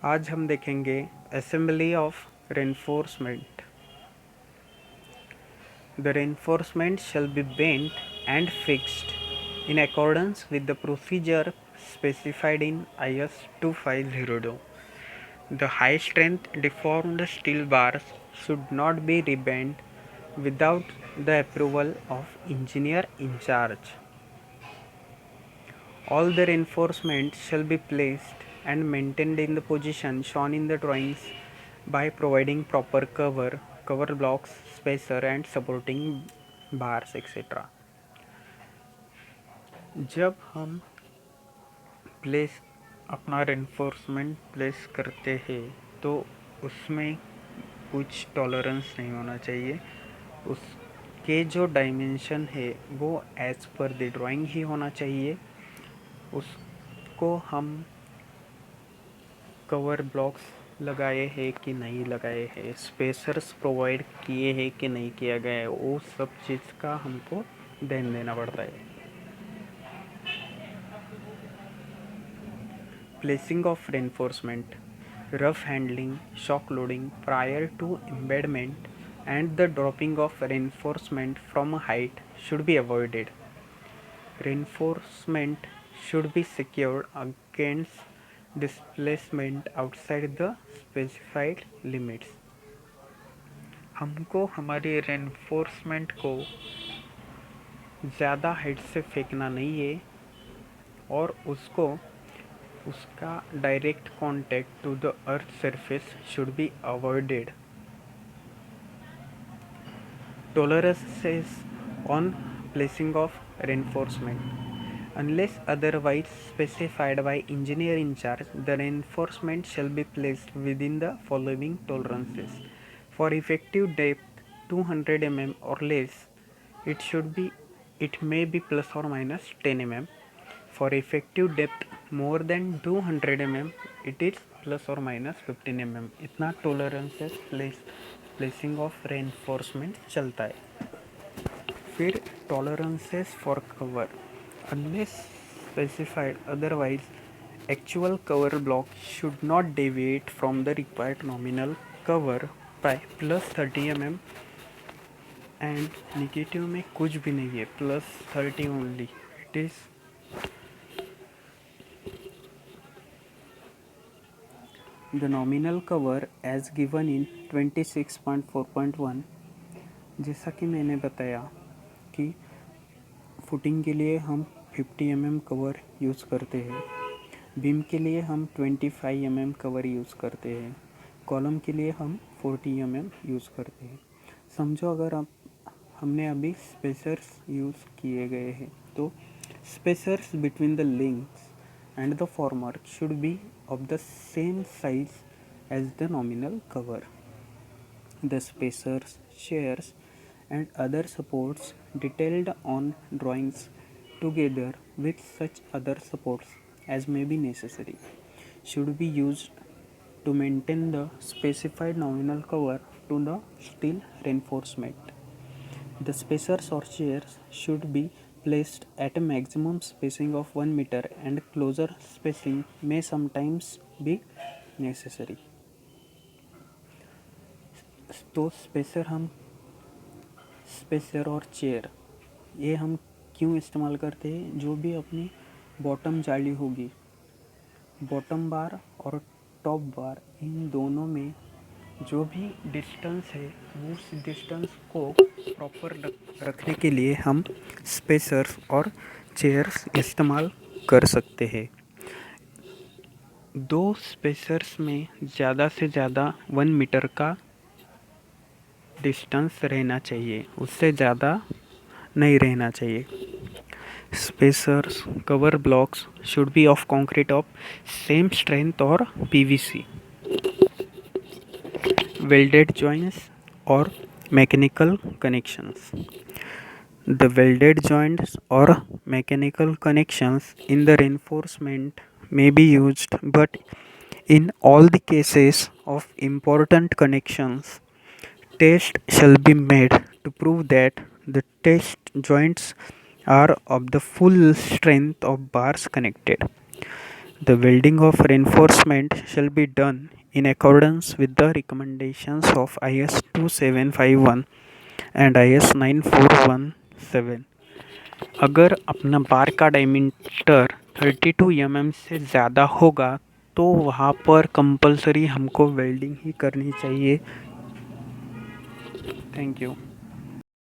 आज हम देखेंगे assembly of reinforcement. The reinforcement shall be bent and fixed in accordance with the procedure specified in IS 2502. The high strength deformed steel bars should not be rebent without the approval of engineer in charge. All the reinforcements shall be placed and maintained in the position shown in the drawings by providing proper cover blocks, spacer and supporting bars etc. जब हम place अपना reinforcement place करते हैं तो उसमें कुछ tolerance नहीं होना चाहिए। उसके जो डायमेंशन है वो एज पर द ड्राइंग ही होना चाहिए। उसको हम कवर ब्लॉक्स लगाए हैं कि नहीं लगाए हैं, स्पेसर्स प्रोवाइड किए हैं कि नहीं किया गया है, वो सब चीज़ का हमको ध्यान देना पड़ता है। Placing of reinforcement, rough handling, shock loading prior to embedment and the dropping of reinforcement from a height should be avoided. Reinforcement should be secured against displacement outside the specified limits. हमको हमारे reinforcement को ज़्यादा height से फेंकना नहीं है और उसका direct contact to the earth surface should be avoided. Tolerances on placing of reinforcement. Unless otherwise specified by engineer in charge, the reinforcement shall be placed within the following tolerances. For effective depth 200 mm or less, it may be plus or minus 10 mm. For effective depth more than 200 mm, it is plus or minus 15 mm. इतना tolerances placing of reinforcement चलता है. फिर tolerances for cover. Unless specified otherwise, actual cover block should not deviate from the required nominal cover by plus 30 mm and negative में कुछ भी नहीं है, plus 30 only. It is the nominal cover as given in 26.4.1. जैसा कि मैंने बताया कि फुटिंग के लिए हम 50 mm कवर यूज़ करते हैं, बीम के लिए हम 25 mm कवर यूज़ करते हैं, कॉलम के लिए हम 40 mm यूज़ करते हैं. समझो अगर हमने अभी स्पेसर्स यूज़ किए गए हैं तो spacers between the links and the former should be of the same size as the nominal cover. The spacers, shears and other supports detailed on drawings together with such other supports as may be necessary should be used to maintain the specified nominal cover to the steel reinforcement. The spacers or shears should be placed at a maximum spacing of 1 meter and closer spacing may sometimes be necessary. तो spacer और chair ये हम क्यों इस्तेमाल करते हैं? जो भी अपनी बॉटम जाली होगी, बॉटम बार और टॉप बार, इन दोनों में जो भी डिस्टेंस है उस डिस्टेंस को प्रॉपर रखने के लिए हम स्पेसर्स और चेयर्स इस्तेमाल कर सकते हैं. दो स्पेसर्स में ज़्यादा से ज़्यादा 1 मीटर का डिस्टेंस रहना चाहिए, उससे ज़्यादा नहीं रहना चाहिए. Spacers cover blocks should be of concrete of same strength और PVC. Welded joints or mechanical connections. The welded joints or mechanical connections in the reinforcement may be used, but in all the cases of important connections, test shall be made to prove that the test joints are of the full strength of bars connected. The welding of reinforcement shall be done in accordance with the recommendations of IS 2751 and IS 9417। अगर अपना बार का diameter 32 mm से ज़्यादा होगा तो वहाँ पर compulsory हमको वेल्डिंग ही करनी चाहिए। Thank you.